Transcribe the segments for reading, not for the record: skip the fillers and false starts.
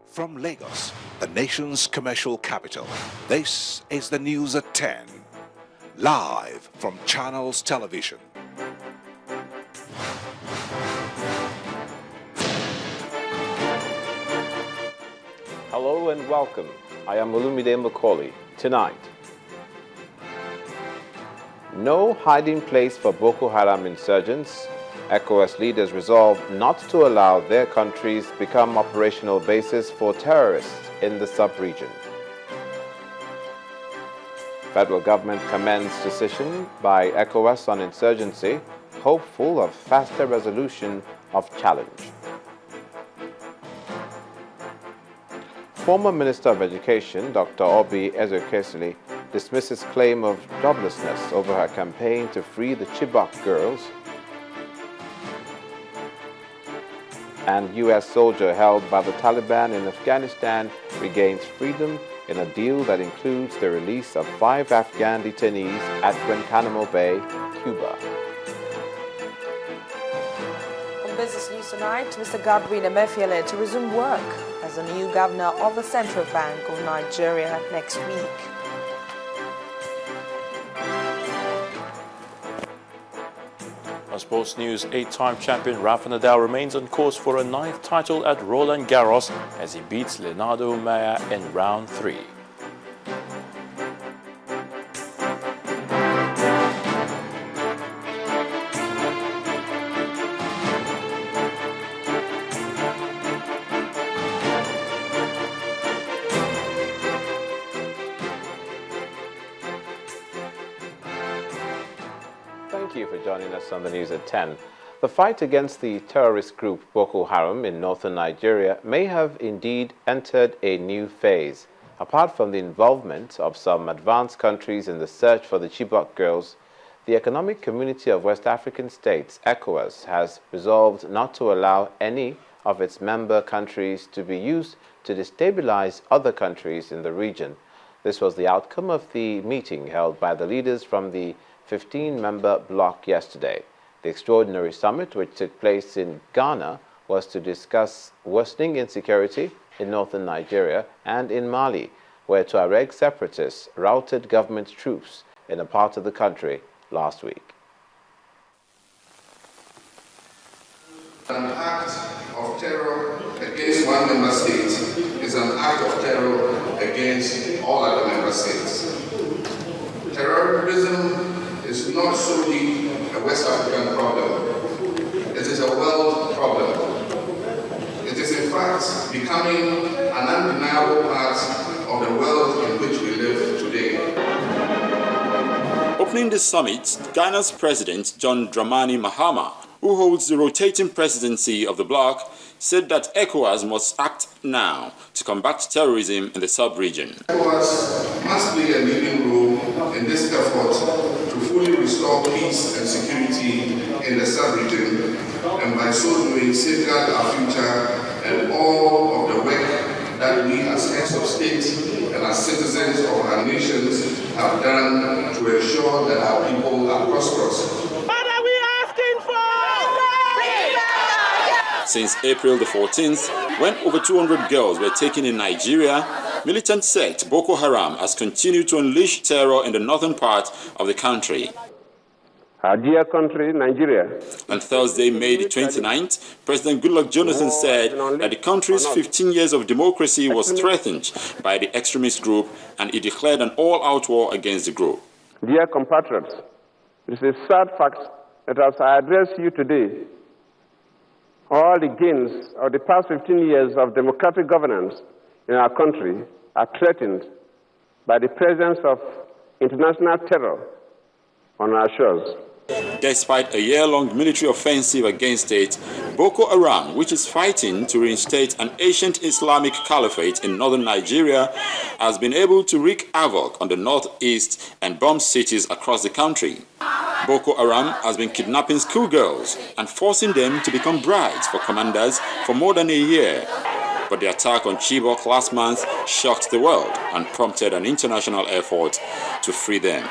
From Lagos, the nation's commercial capital, this is the news at 10, live from Channels Television. Hello and welcome. I am Olumide Macaulay. Tonight, no hiding place for Boko Haram insurgents. ECOWAS leaders resolve not to allow their countries become operational bases for terrorists in the sub-region. Federal government commends decision by ECOWAS on insurgency, hopeful of faster resolution of challenge. Former Minister of Education, Dr. Obi Ezekesili, dismisses claim of joblessness over her campaign to free the Chibok girls. And U.S. soldier held by the Taliban in Afghanistan regains freedom in a deal that includes the release of 5 Afghan detainees at Guantanamo Bay, Cuba. On Business News tonight, Mr. Godwin Emefiele to resume work as the new governor of the Central Bank of Nigeria next week. On sports news, 8-time champion Rafa Nadal remains on course for a 9th title at Roland Garros as he beats Leonardo Maia in round 3. Thank you for joining us on the news at 10. The fight against the terrorist group Boko Haram in northern Nigeria may have indeed entered a new phase. Apart from the involvement of some advanced countries in the search for the Chibok girls, the Economic Community of West African States, ECOWAS, has resolved not to allow any of its member countries to be used to destabilize other countries in the region. This was the outcome of the meeting held by the leaders from the 15-member bloc yesterday. The extraordinary summit, which took place in Ghana, was to discuss worsening insecurity in northern Nigeria and in Mali, where Tuareg separatists routed government troops in a part of the country last week. An act of terror against one member state is an act of terror against all other member states. Terrorism is not solely a West African problem. It is a world problem. It is in fact becoming an undeniable part of the world in which we live today. Opening the summit, Ghana's President John Dramani Mahama, who holds the rotating presidency of the bloc, said that ECOWAS must act now to combat terrorism in the sub-region. ECOWAS must play a leading role in this effort to fully restore peace and security in the sub-region, and by so doing safeguard our future and all of the work that we as heads of state and as citizens of our nations have done to ensure that our people are prosperous. Since April the 14th, when over 200 girls were taken in Nigeria, militant sect Boko Haram has continued to unleash terror in the northern part of the country. Our dear country, Nigeria. On Thursday, May the 29th, President Goodluck Jonathan said that the country's 15 years of democracy was threatened by the extremist group, and he declared an all-out war against the group. Dear compatriots, it is a sad fact that as I address you today, all the gains of the past 15 years of democratic governance in our country are threatened by the presence of international terror on our shores. Despite a year-long military offensive against it, Boko Haram, which is fighting to reinstate an ancient Islamic caliphate in northern Nigeria, has been able to wreak havoc on the northeast and bomb cities across the country. Boko Haram has been kidnapping schoolgirls and forcing them to become brides for commanders for more than a year. But the attack on Chibok last month shocked the world and prompted an international effort to free them.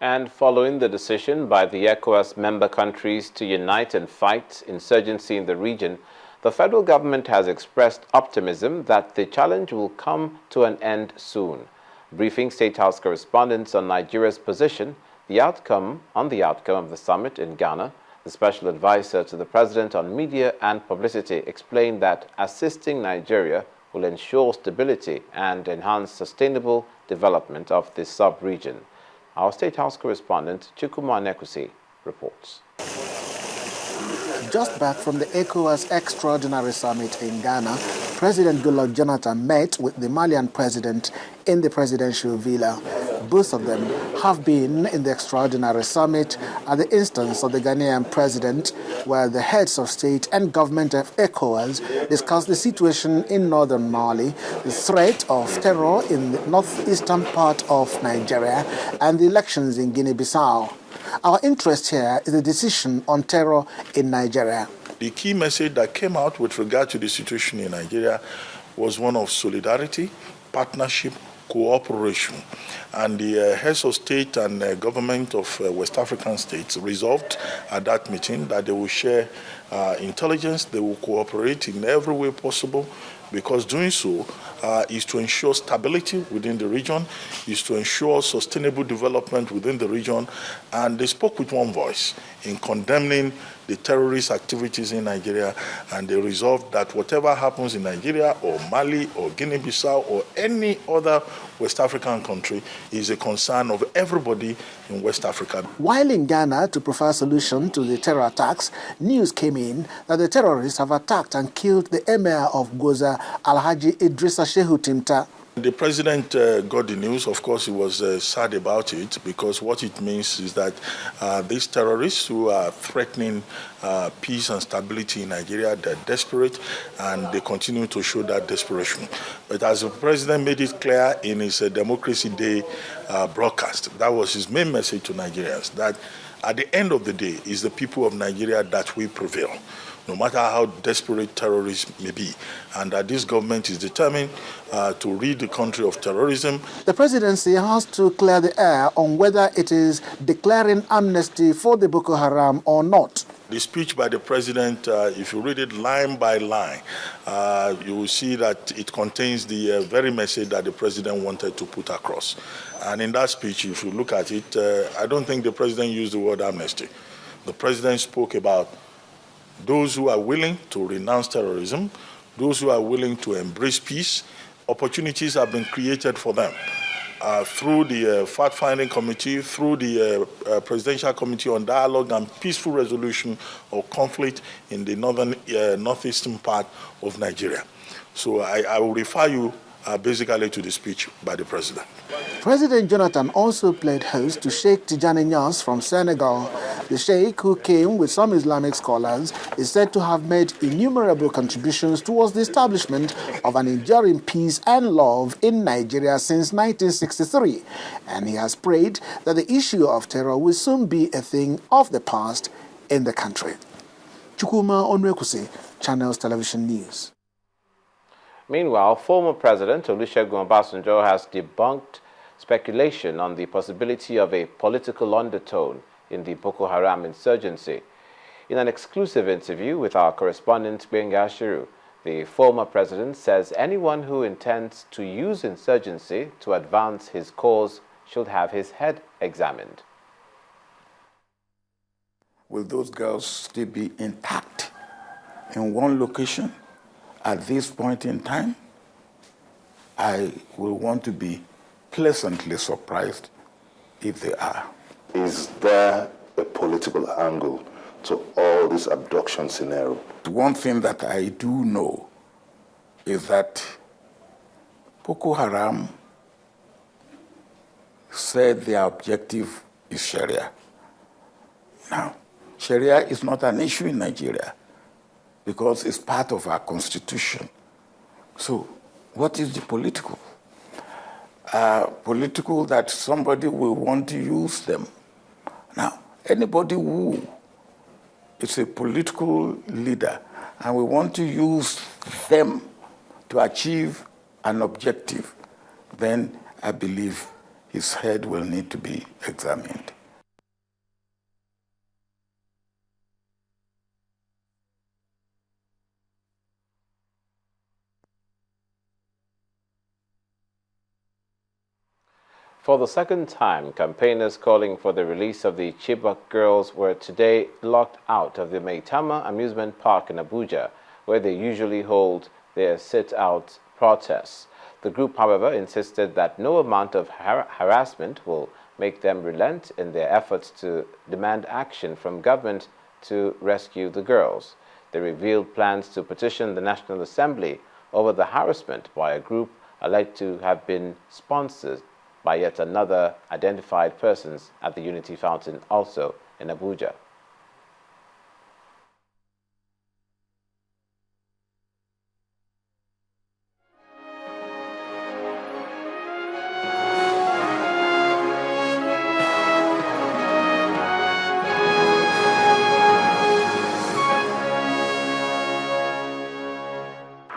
And following the decision by the ECOWAS member countries to unite and fight insurgency in the region, the federal government has expressed optimism that the challenge will come to an end soon. Briefing State House correspondents on Nigeria's position, the outcome of the summit in Ghana, the special advisor to the president on media and publicity explained that assisting Nigeria will ensure stability and enhance sustainable development of this sub-region. Our State House correspondent, Chukuma Nekusi, reports. Just back from the ECOWAS Extraordinary Summit in Ghana, President Goodluck Jonathan met with the Malian president in the presidential villa. Both of them have been in the Extraordinary Summit at the instance of the Ghanaian president, where the heads of state and government of ECOWAS discussed the situation in northern Mali, the threat of terror in the northeastern part of Nigeria, and the elections in Guinea-Bissau. Our interest here is the decision on terror in Nigeria. The key message that came out with regard to the situation in Nigeria was one of solidarity, partnership, cooperation. And the heads of state and government of West African states resolved at that meeting that they will share intelligence, they will cooperate in every way possible, because doing so is to ensure stability within the region, is to ensure sustainable development within the region. And they spoke with one voice in condemning the terrorist activities in Nigeria, and they resolved that whatever happens in Nigeria or Mali or Guinea-Bissau or any other West African country is a concern of everybody in West Africa. While in Ghana to provide a solution to the terror attacks, news came in that the terrorists have attacked and killed the emir of Goza, Alhaji Idrissa Shehu Timta. The president got the news. Of course, he was sad about it, because what it means is that these terrorists who are threatening peace and stability in Nigeria, they're desperate, and they continue to show that desperation. But as the president made it clear in his Democracy Day broadcast, that was his main message to Nigerians, that at the end of the day, it's the people of Nigeria that will prevail, no matter how desperate terrorists may be, and that this government is determined to rid the country of terrorism. The presidency has to clear the air on whether it is declaring amnesty for the Boko Haram or not. The speech by the president, if you read it line by line, you will see that it contains the very message that the president wanted to put across. And in that speech, if you look at it, I don't think the president used the word amnesty. The president spoke about those who are willing to renounce terrorism, those who are willing to embrace peace. Opportunities have been created for them through the fact-finding committee, through the Presidential Committee on Dialogue and Peaceful Resolution of Conflict in the northeastern part of Nigeria. So I will refer you basically to the speech by the president. President Jonathan also played host to Sheikh Tijani Niasse from Senegal. The Sheikh, who came with some Islamic scholars, is said to have made innumerable contributions towards the establishment of an enduring peace and love in Nigeria since 1963. And he has prayed that the issue of terror will soon be a thing of the past in the country. Chukuma Onwekusi, Channels Television News. Meanwhile, former President Olusegun Obasanjo has debunked speculation on the possibility of a political undertone in the Boko Haram insurgency. In an exclusive interview with our correspondent Benga Shiru, the former president says anyone who intends to use insurgency to advance his cause should have his head examined. Will those girls still be intact in one location at this point in time? I will want to be pleasantly surprised if they are. Is there a political angle to all this abduction scenario? One thing that I do know is that Boko Haram said their objective is Sharia. Now, Sharia is not an issue in Nigeria because it's part of our constitution. So, what is the political? Political that somebody will want to use them. Now, anybody who is a political leader and we want to use them to achieve an objective, then I believe his head will need to be examined. For the second time, campaigners calling for the release of the Chibok girls were today locked out of the Maitama Amusement Park in Abuja, where they usually hold their sit-out protests. The group, however, insisted that no amount of harassment will make them relent in their efforts to demand action from government to rescue the girls. They revealed plans to petition the National Assembly over the harassment by a group alleged to have been sponsored by yet another identified persons at the Unity Fountain, also in Abuja.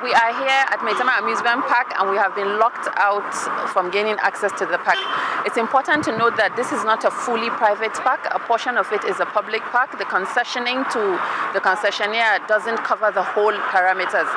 We are here at Maitama Amusement Park and we have been locked out from gaining access to the park. It's important to note that this is not a fully private park. A portion of it is a public park. The concessioning to the concessionaire doesn't cover the whole parameters.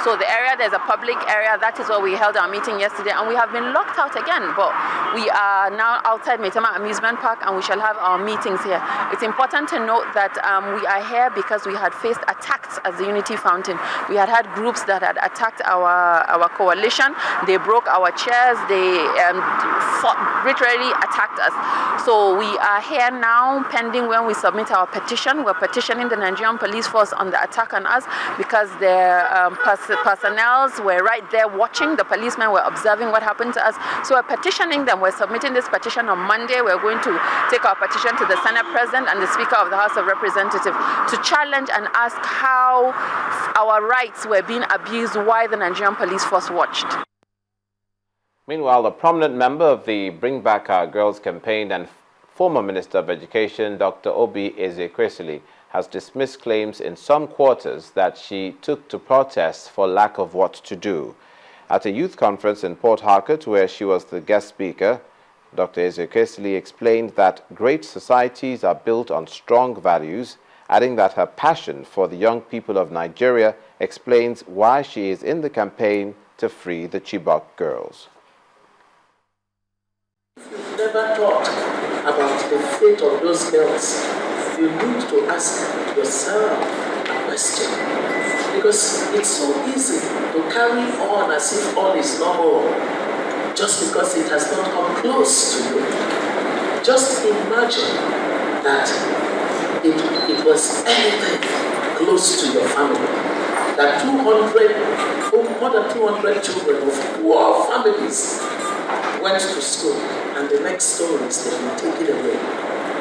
So the area, there's a public area, that is where we held our meeting yesterday, and we have been locked out again. But we are now outside Maitama Amusement Park and we shall have our meetings here. It's important to note that we are here because we had faced attacks at the Unity Fountain. We had groups that had attacked our coalition. They broke our chairs. They literally attacked us. So we are here now pending when we submit our petition. We're petitioning the Nigerian police force on the attack on us because their personnel were right there watching. The policemen were observing what happened to us. So we're petitioning them. We're submitting this petition on Monday. We're going to take our petition to the Senate President and the Speaker of the House of Representatives to challenge and ask how our rights were being abused, why the Nigerian police force watched. Meanwhile, a prominent member of the Bring Back Our Girls campaign and former Minister of Education, Dr. Obi Ezekwesili, has dismissed claims in some quarters that she took to protest for lack of what to do. At a youth conference in Port Harcourt, where she was the guest speaker, Dr. Ezekwesili explained that great societies are built on strong values, adding that her passion for the young people of Nigeria explains why she is in the campaign to free the Chibok girls. If you've never thought about the fate of those girls, you need to ask yourself a question. Because it's so easy to carry on as if all is normal, just because it has not come close to you. Just imagine that it was anything close to your family. That more than 200 children of poor families went to school, and the next story is they will take it away.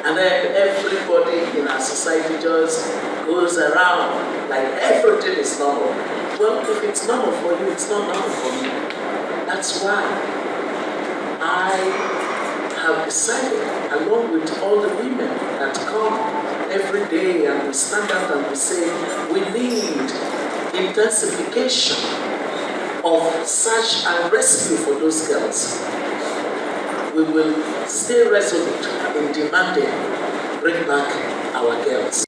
And then everybody in our society just goes around like everything is normal. Well, if it's normal for you, it's not normal for me. That's why I have decided, along with all the women that come every day and we stand up and we say, we need intensification of search and rescue for those girls. We will stay resolute in demanding bring back our girls.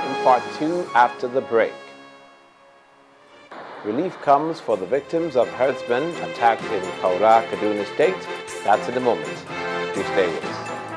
In part 2, after the break. Relief comes for the victims of herdsmen attacked in Kaura, Kaduna State. That's in a moment. Do stay with us.